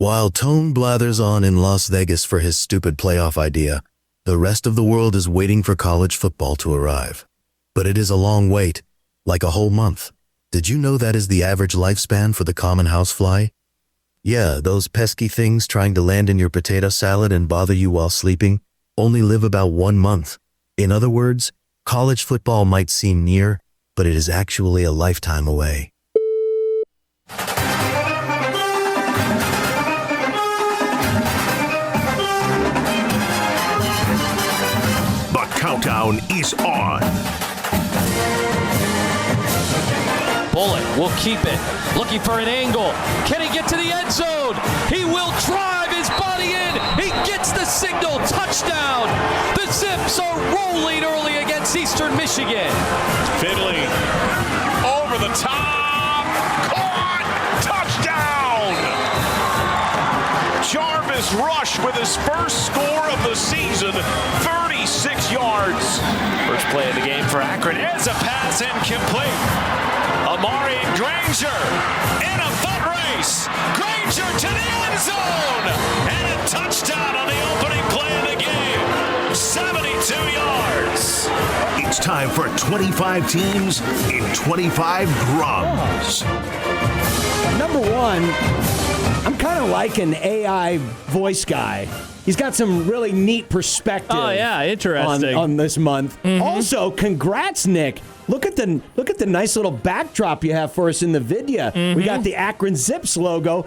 While Tone blathers on in Las Vegas for his stupid playoff idea, the rest of the world is waiting for college football to arrive. But it is a long wait, like a whole month. Did you know that is the average lifespan for the common housefly? Yeah, those pesky things trying to land in your potato salad and bother you while sleeping only live about 1 month. In other words, college football might seem near, but it is actually a lifetime away. The countdown is on. Bullet will keep it. Looking for an angle. Can he get to the end zone? He will drive his body in. He gets the signal. Touchdown. The Zips are rolling early against Eastern Michigan. Finley over the top. Caught. Touchdown. Jarvis Rush with his first score of the season. 36 yards. First play of the game for Akron is a pass incomplete. Amari Granger in a foot race. Granger to the end zone. And a touchdown on the opening play of the game. 72 yards. It's time for 25 teams in 25 grums. Number one, I'm kind of like an AI voice guy. He's got some really neat perspective. Oh yeah, interesting on this month. Mm-hmm. Also, congrats, Nick. Look at the nice little backdrop you have for us in the video. Mm-hmm. We got the Akron Zips logo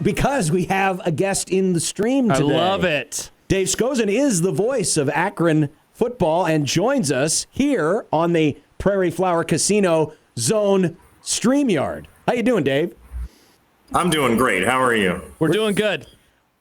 because we have a guest in the stream today. I love it. Dave Skoczen is the voice of Akron football and joins us here on the Prairie Flower Casino Zone StreamYard. How you doing, Dave? I'm doing great. How are you? We're doing good.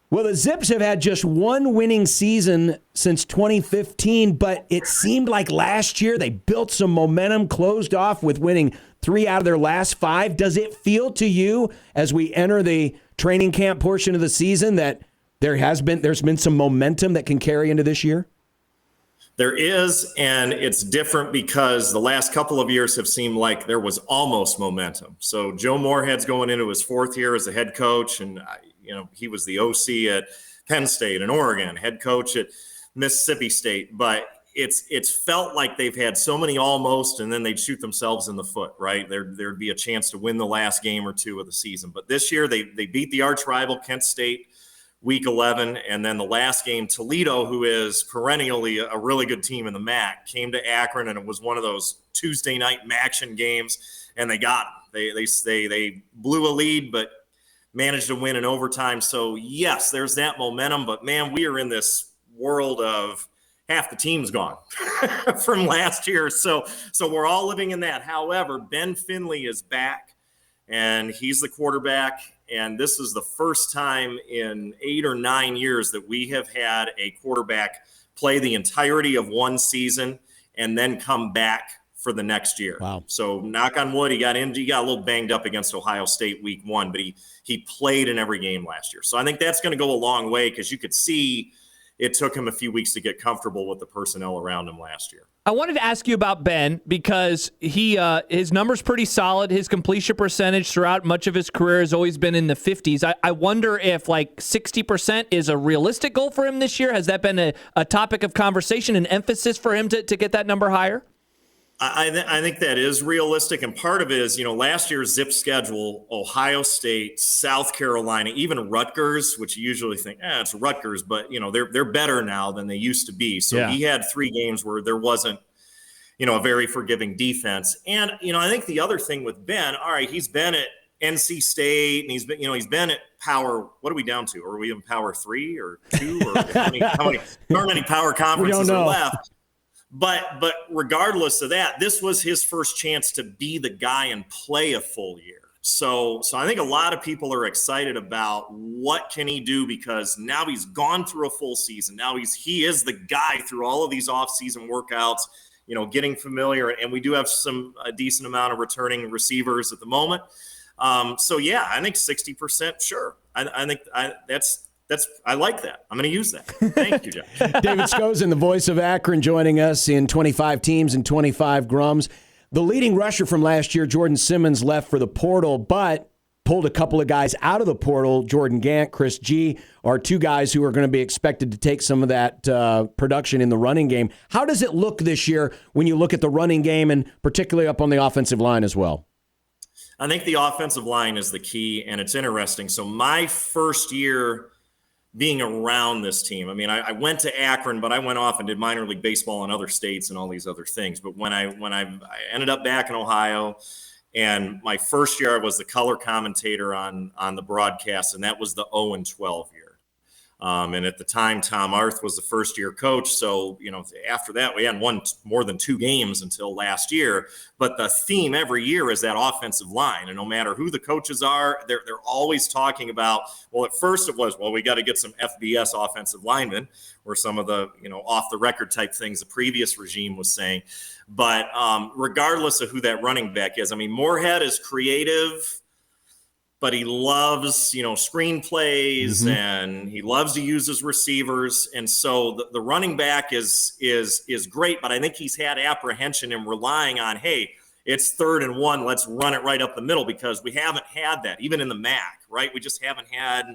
Well, the Zips have had just one winning season since 2015, but it seemed like last year they built some momentum, closed off with winning 3 out of their last 5. Does it feel to you as we enter the training camp portion of the season that there's been some momentum that can carry into this year? There is, and it's different because the last couple of years have seemed like there was almost momentum. So Joe Moorhead's going into his 4th year as a head coach, and he was the OC at Penn State and Oregon, head coach at Mississippi State. But it's felt like they've had so many almost, and then they'd shoot themselves in the foot, right? There'd be a chance to win the last game or two of the season. But this year they beat the arch rival Kent State week 11, and then the last game, Toledo, who is perennially a really good team in the MAC, came to Akron, and it was one of those Tuesday night MACtion games, and they got them. They blew a lead, but managed to win in overtime. So yes, there's that momentum, but man, we are in this world of half the team's gone from last year. So we're all living in that. However, Ben Finley is back, and he's the quarterback. And this is the first time in 8 or 9 years that we have had a quarterback play the entirety of one season and then come back for the next year. Wow. So knock on wood, he got a little banged up against Ohio State week 1, but he played in every game last year. So I think that's going to go a long way because you could see it took him a few weeks to get comfortable with the personnel around him last year. I wanted to ask you about Ben because his number's pretty solid. His completion percentage throughout much of his career has always been in the 50s. I wonder if like 60% is a realistic goal for him this year. Has that been a topic of conversation and emphasis for him to get that number higher? I think that is realistic, and part of it is, last year's Zip schedule, Ohio State, South Carolina, even Rutgers, which you usually think, it's Rutgers, but, they're better now than they used to be. So He had 3 games where there wasn't, a very forgiving defense. And, I think the other thing with Ben, all right, he's been at NC State, and he's been at Power. What are we down to? Are we in Power 3 or 2? Or how many Power conferences are left? But regardless of that, this was his first chance to be the guy and play a full year. So I think a lot of people are excited about what can he do because now he's gone through a full season. Now he is the guy through all of these off-season workouts, getting familiar. And we do have a decent amount of returning receivers at the moment. I think 60%, sure. I think I like that. I'm going to use that. Thank you, Jeff. David Skoczen, the voice of Akron, joining us in 25 teams and 25 grums. The leading rusher from last year, Jordan Simmons, left for the portal, but pulled a couple of guys out of the portal. Jordan Gant, Chris G are two guys who are going to be expected to take some of that production in the running game. How does it look this year when you look at the running game and particularly up on the offensive line as well? I think the offensive line is the key, and it's interesting. So my first year being around this team, I mean, I went to Akron, but I went off and did minor league baseball in other states and all these other things. But when I ended up back in Ohio, and my first year I was the color commentator on the broadcast, and that was the 0-12 year. And at the time, Tom Arth was the first-year coach. So, after that, we hadn't won more than 2 games until last year. But the theme every year is that offensive line. And no matter who the coaches are, they're always talking about, well, at first it was, well, we got to get some FBS offensive linemen, or some of the, off-the-record type things the previous regime was saying. But regardless of who that running back is, I mean, Moorhead is creative, but he loves, screenplays, and he loves to use his receivers. And so the running back is great, but I think he's had apprehension in relying on, hey, it's 3rd and 1, let's run it right up the middle, because we haven't had that, even in the MAC, right? We just haven't had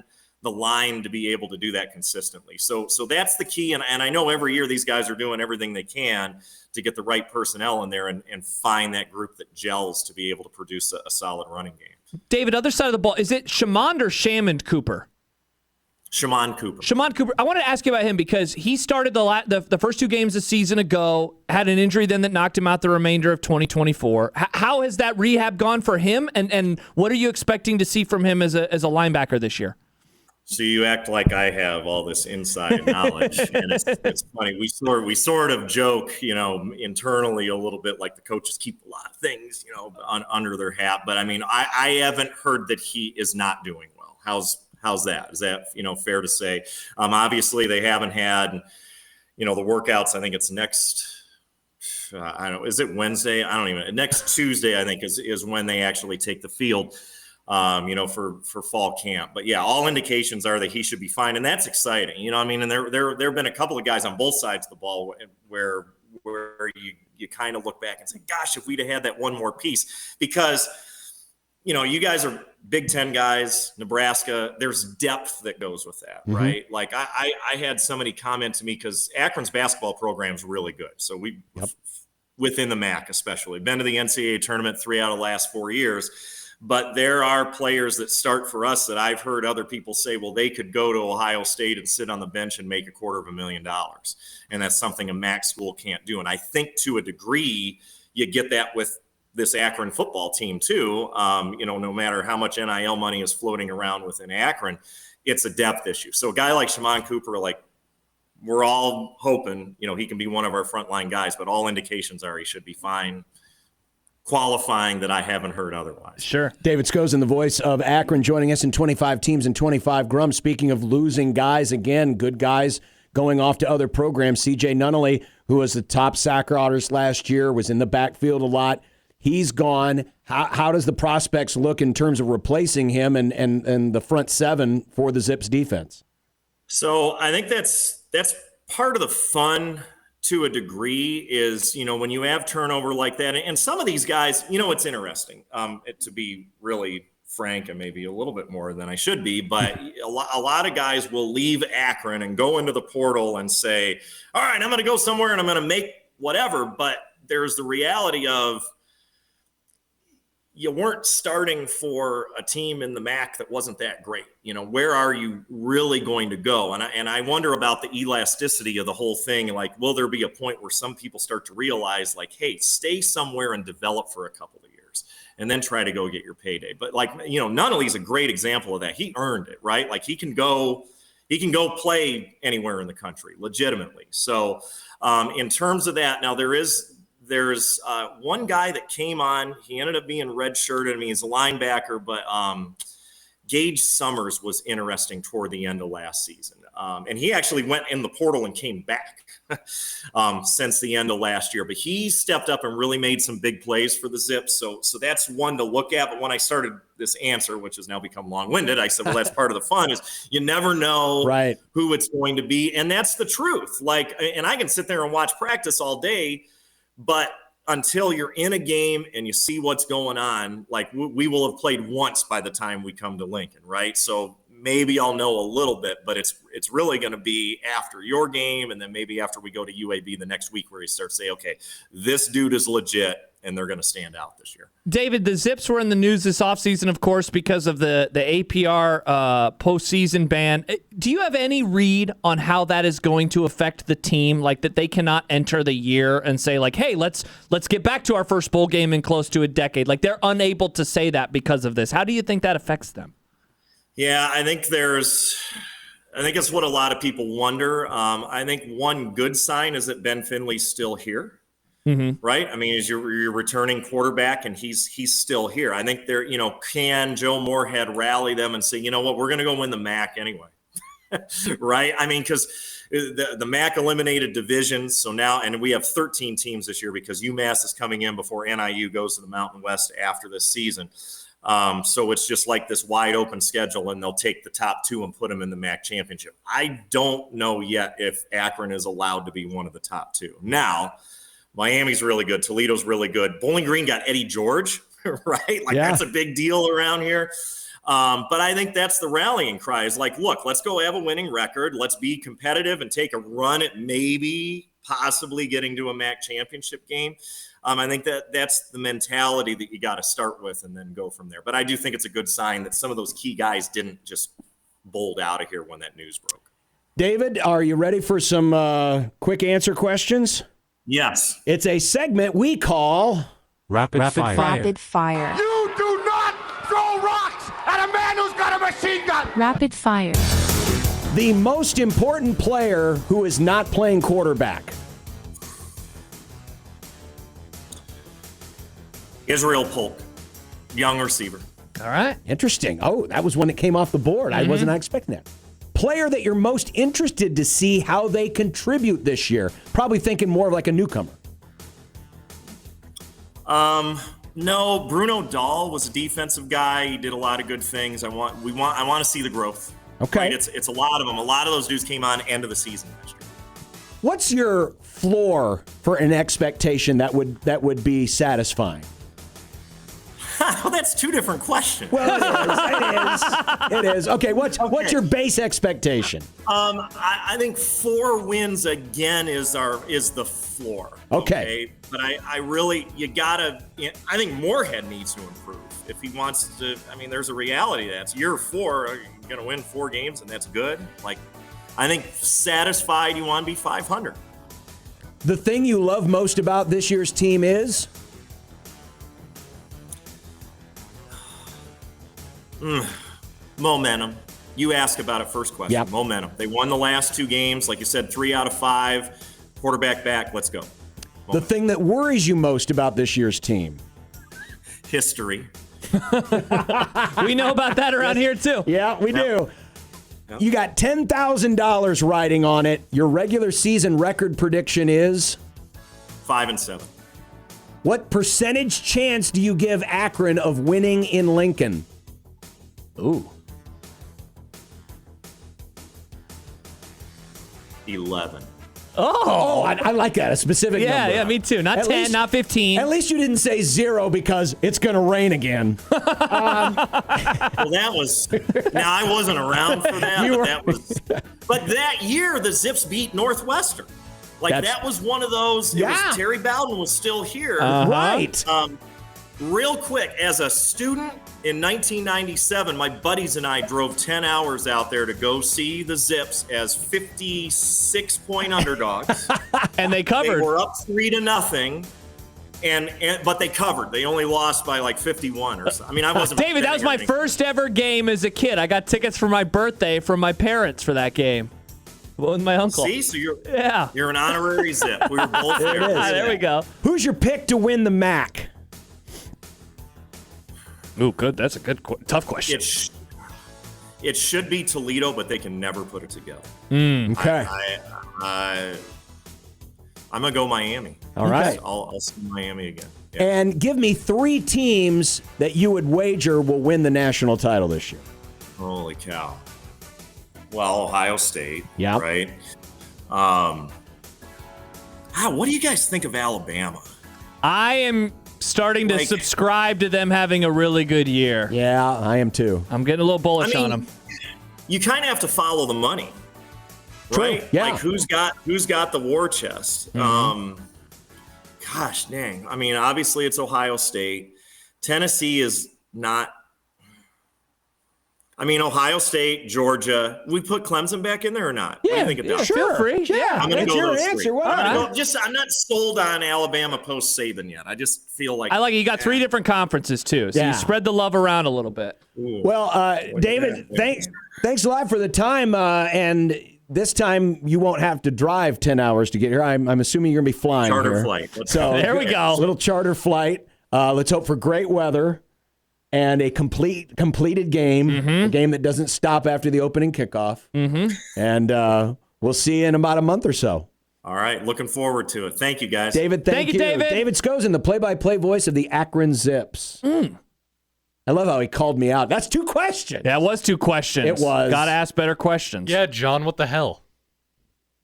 the line to be able to do that consistently. So that's the key. And I know every year these guys are doing everything they can to get the right personnel in there and find that group that gels to be able to produce a solid running game. David, other side of the ball, is it Shamond or Shamond Cooper? Shamond Cooper. Shamond Cooper. I want to ask you about him because he started the first 2 games a season ago, had an injury then that knocked him out the remainder of 2024. How has that rehab gone for him, and what are you expecting to see from him as a linebacker this year? So you act like I have all this inside knowledge, and it's funny. We sort of joke, internally a little bit, like the coaches keep a lot of things, under their hat. But I mean, I haven't heard that he is not doing well. How's that? Is that fair to say? Obviously, they haven't had, the workouts. I think it's next. I don't know. Is it Wednesday? I don't even. Next Tuesday, I think, is when they actually take the field. For fall camp. But yeah, all indications are that he should be fine. And that's exciting. And there have been a couple of guys on both sides of the ball where you kind of look back and say, gosh, if we'd have had that one more piece, because, you guys are Big Ten guys, Nebraska, there's depth that goes with that, right? Like I had somebody comment to me, because Akron's basketball program is really good. So within the MAC, especially been to the NCAA tournament 3 out of the last 4 years. But there are players that start for us that I've heard other people say, well, they could go to Ohio State and sit on the bench and make $250,000. And that's something a MAC school can't do. And I think to a degree, you get that with this Akron football team too. No matter how much NIL money is floating around within Akron, it's a depth issue. So a guy like Shamond Cooper, we're all hoping, he can be one of our frontline guys, but all indications are he should be fine, qualifying that I haven't heard otherwise. Sure. David Skoczen, the voice of Akron, joining us in 25 teams and 25 grums. Speaking of losing guys, again, good guys going off to other programs. CJ Nunnally, who was the top sacker artist last year, was in the backfield a lot. He's gone. How does the prospects look in terms of replacing him and the front 7 for the Zips defense? So I think that's part of the fun to a degree is, when you have turnover like that, and some of these guys, it's interesting, to be really frank, and maybe a little bit more than I should be, but a lot of guys will leave Akron and go into the portal and say, all right, I'm going to go somewhere and I'm going to make whatever. But there's the reality of, you weren't starting for a team in the MAC that wasn't that great. Where are you really going to go? And I wonder about the elasticity of the whole thing. Like, will there be a point where some people start to realize, like, hey, stay somewhere and develop for a couple of years and then try to go get your payday? But Nunnally's a great example of that. He earned it, right? Like he can go play anywhere in the country legitimately. So in terms of that, now there's one guy that came on. He ended up being redshirted. I mean, he's a linebacker, but Gage Summers was interesting toward the end of last season. And he actually went in the portal and came back since the end of last year. But he stepped up and really made some big plays for the Zips. So that's one to look at. But when I started this answer, which has now become long-winded, I said, well, that's part of the fun, is you never know who it's going to be. And that's the truth. And I can sit there and watch practice all day, but until you're in a game and you see what's going on, like we will have played once by the time we come to Lincoln, right? So maybe I'll know a little bit, but it's really going to be after your game, and then maybe after we go to UAB the next week where you start to say, okay, this dude is legit, and they're going to stand out this year. David, the Zips were in the news this offseason, of course, because of the APR postseason ban. Do you have any read on how that is going to affect the team, like that they cannot enter the year and say, like, hey, let's get back to our first bowl game in close to a decade? Like, they're unable to say that because of this. How do you think that affects them? Yeah, I think it's what a lot of people wonder. I think one good sign is that Ben Finley's still here. Mm-hmm. Right? I mean, as you're returning quarterback and he's still here. I think can Joe Moorhead rally them and say, you know what, we're going to go win the MAC anyway. Right? I mean, because the MAC eliminated divisions. So now, and we have 13 teams this year because UMass is coming in before NIU goes to the Mountain West after this season. So it's just like this wide open schedule, and they'll take the top 2 and put them in the MAC championship. I don't know yet if Akron is allowed to be one of the top 2. Now, Miami's really good. Toledo's really good. Bowling Green got Eddie George, right? Like, that's a big deal around here. But I think that's the rallying cry is like, look, let's go have a winning record. Let's be competitive and take a run at maybe possibly getting to a MAC championship game. I think that's the mentality that you got to start with and then go from there. But I do think it's a good sign that some of those key guys didn't just bolt out of here when that news broke. David, are you ready for some quick answer questions? Yes. It's a segment we call Rapid Fire. Rapid Fire. You do not throw rocks at a man who's got a machine gun. Rapid Fire. The most important player who is not playing quarterback. Israel Polk, young receiver. All right. Interesting. Oh, that was one that came off the board. I wasn't expecting that. Player that you're most interested to see how they contribute this year. Probably thinking more of like a newcomer. No, Bruno Dahl was a defensive guy. He did a lot of good things. I want to see the growth. Okay. Right? It's a lot of them. A lot of those dudes came on end of the season last year. What's your floor for an expectation that would be satisfying? Well, that's 2 different questions. Well, it is. Okay, what's your base expectation? I think 4 wins again is the floor. Okay. But I really, I think Moorhead needs to improve if he wants to. I mean, there's a reality that's year 4, you're going to win 4 games, and that's good. Like, I think satisfied, you want to be 500. The thing you love most about this year's team is? Momentum. You asked about it first question. Yep. Momentum. They won the last 2 games. Like you said, 3 out of 5. Quarterback back. Let's go. Momentum. The thing that worries you most about this year's team? History. We know about that around here, too. Yeah, we do. Yep. You got $10,000 riding on it. Your regular season record prediction is? 5-7. What percentage chance do you give Akron of winning in Lincoln? Ooh. 11. Oh, I like that. A specific number. Yeah, me too. Not 10, not 15. At least you didn't say 0 because it's going to rain again. Well, that was. Now, I wasn't around for that, but that year the Zips beat Northwestern. That was one of those. It was Terry Bowden was still here. Right. Real quick, as a student in 1997, my buddies and I drove 10 hours out there to go see the Zips as 56-point underdogs. And they covered. They were up 3-0. But they covered. They only lost by like 51 or so. I mean, I wasn't. David, that was my first ever game as a kid. I got tickets for my birthday from my parents for that game. With my uncle. See, so you're an honorary Zip. We were both there. There we go. Who's your pick to win the MAC? Ooh, good. That's a good, tough question. It should be Toledo, but they can never put it together. Okay. I'm going to go Miami. All right. I'll see Miami again. Yeah. And give me 3 teams that you would wager will win the national title this year. Holy cow. Well, Ohio State. Yeah. Right. What do you guys think of Alabama? I am starting to subscribe to them having a really good year. Yeah, I am too. I'm getting a little bullish on them. You kind of have to follow the money, right? Yeah. Like who's got the war chest? Gosh dang. I mean, obviously it's Ohio State. Tennessee is not. I mean, Ohio State, Georgia. We put Clemson back in there or not? Yeah, what do you think of that? Feel free. Yeah. I'm going to go your those answer. three. Why I'm not sold on Alabama post Saban yet. I just feel like I like it. You got 3 different conferences too, so Yeah. you spread the love around a little bit. Well, David, thanks a lot for the time. And this time you won't have to drive 10 hours to get here. I'm assuming you're going to be flying Charter here. flight. So There we go. A little charter flight. Let's hope for great weather and a completed game, a game that doesn't stop after the opening kickoff. And we'll see you in about a month or so. All right, looking forward to it. Thank you, guys. David, thank you. David. David Skoczen, the play-by-play voice of the Akron Zips. I love how he called me out. That's 2 questions. That was 2 questions. It was. Got to ask better questions. Yeah, John, what the hell?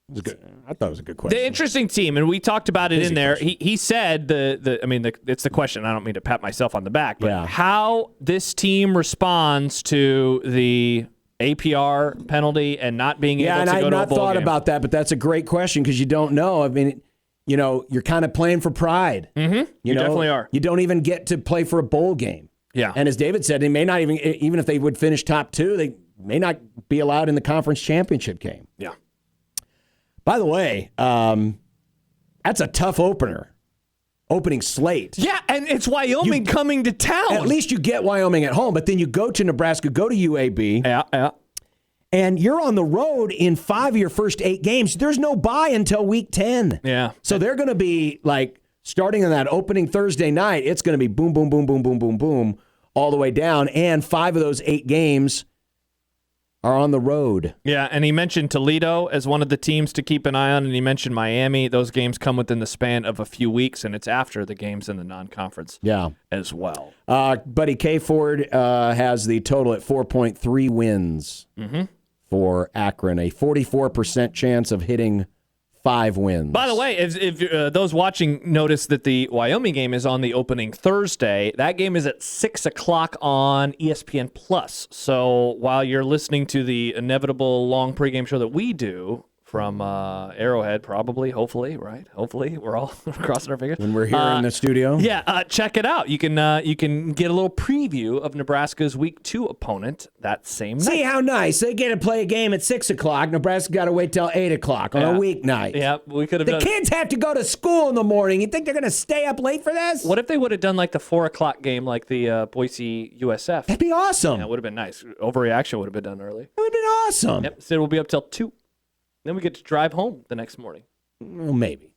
It was good. I thought it was a good question. The interesting team, and we talked about it in there. He said it's the question. I don't mean to pat myself on the back, but how this team responds to the APR penalty and not being able to go to a bowl game. Yeah, and I've not thought about that, but that's a great question because you don't know. I mean, you're kind of playing for pride. Mm-hmm. You definitely are. You don't even get to play for a bowl game. Yeah. And as David said, they may not even if they would finish top 2, they may not be allowed in the conference championship game. Yeah. By the way, that's a tough opening slate. Yeah, and it's Wyoming coming to town. At least you get Wyoming at home, but then you go to Nebraska, go to UAB. Yeah. And you're on the road in 5 of your first 8 games. There's no bye until week 10. Yeah. So they're going to be like starting on that opening Thursday night, it's going to be boom, boom, boom, boom, boom, boom, boom, all the way down. And 5 of those 8 games are on the road. Yeah, and he mentioned Toledo as one of the teams to keep an eye on, and he mentioned Miami. Those games come within the span of a few weeks, and it's after the games in the non-conference as well. Buddy K. Ford has the total at 4.3 wins for Akron, a 44% chance of hitting 5 wins. By the way, if those watching notice that the Wyoming game is on the opening Thursday, that game is at 6 o'clock on ESPN Plus. So while you're listening to the inevitable long pregame show that we do from Arrowhead, probably, hopefully, right? Hopefully, we're all crossing our fingers. When we're here in the studio? Yeah, check it out. You can get a little preview of Nebraska's Week 2 opponent that same night. See how nice. They get to play a game at 6 o'clock. Nebraska got to wait till 8 o'clock on a weeknight. Yeah, we could have The done kids have to go to school in the morning. You think they're going to stay up late for this? What if they would have done like the 4 o'clock game like the Boise USF? That'd be awesome. Yeah, it would have been nice. Overreaction would have been done early. It would have been awesome. Yep, so we'll be up till 2. Then we get to drive home the next morning. Well, maybe.